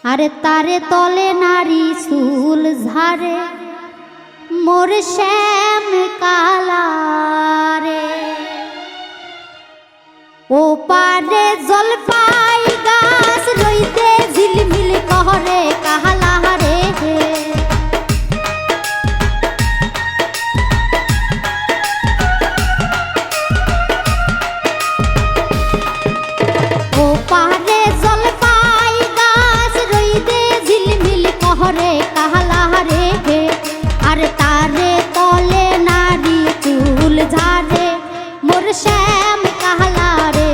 আরে তারে তলে নারী চুল ঝারে মোর শ্যাম কালারে ও পারে জলপাই গাছ রইতে ঝিলমিল কহরে কাহালাহারে ও পারে জলপাই গাছ রইতে ঝিলমিল কহরে কাহালাহারে আর তারে তলে নারী চুল ঝারে মোর শ্যাম কাহালারে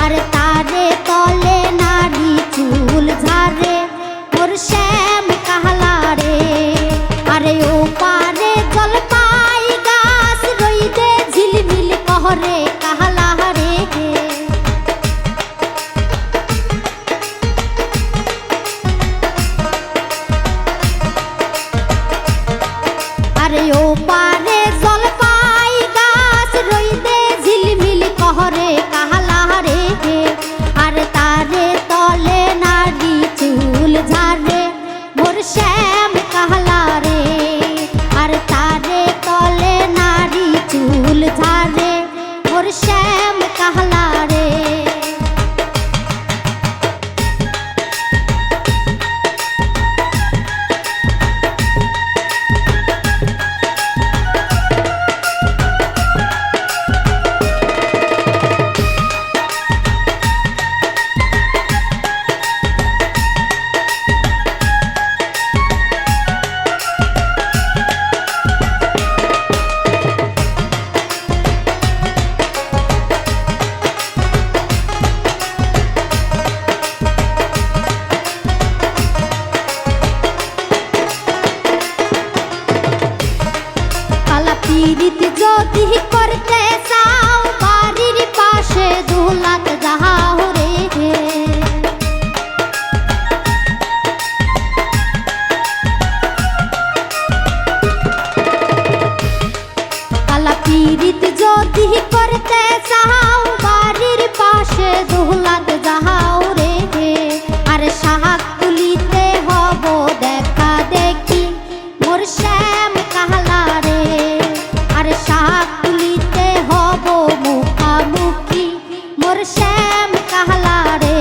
আর তারে তলে নারী চুল ঝারে মোর শ্যাম কাহালারে আরে ও পারে জলপাই গাছ রইতে ঝিলমিল কহরে কাহালারে আরে ও পারে জলপাই গাছ রইতে ঝিলমিল কহরে কাহালারে আর তারে তলে নারী চুল ঝারে মোর শ্যাম কাহালারে আর তারে তলে নারী চুল ঝারে মোর শ্যাম কাহালারে পীড়িত যদি করতে চাও বাড়ির পাশে দুলাত যাও রে কালা পীড়িত যদি করতে চাও বাড়ির পাশে দুলাত যাও রে আর শাহাক তুলিতে হব দেখা দেখি মোর শ্যাম কাহালারে আর শাক তুলিতে হব মুখামুখি মোর শ্যাম কাহালারে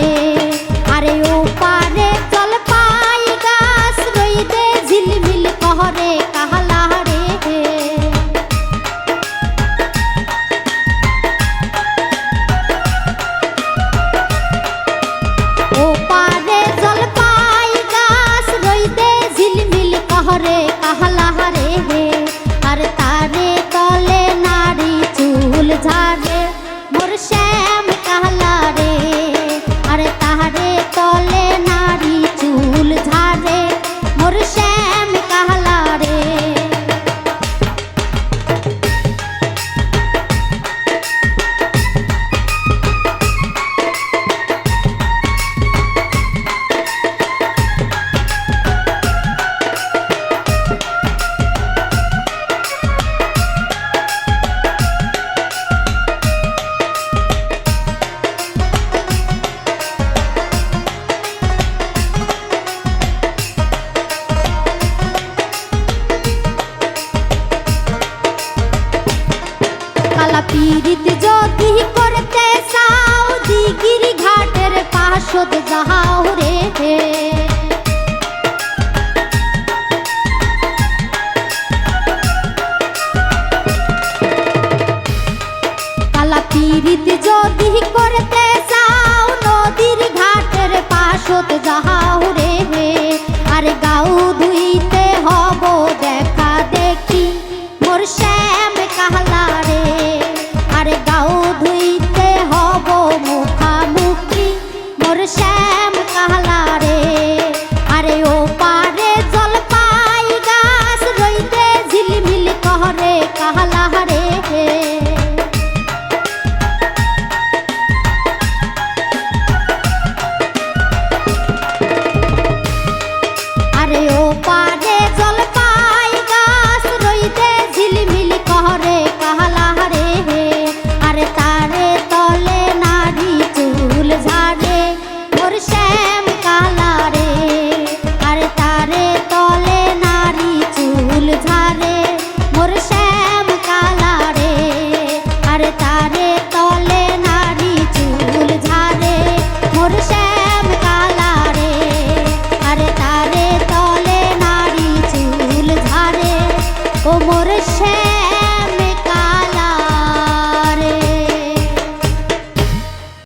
আরে ও পারে জলপাই গাছ রইতে ঝিলমিল কহরে কাহালারে ও পারে জলপাই গাছ রইতে ঝিলমিল কহরে কাহালারে আর তারে তলে নারী চুল ঝারে মোর শ্যাম কাহালারে আর তারে তলে নারী চুল ঝারে মোর শ্যাম কাহালারে পীড়িত যদি করতে চাও দিগির ঘাটের পাশদ যাও রে কালা পীড়িত যদি করতে চাও নদীর ঘাটের পাশদ যাও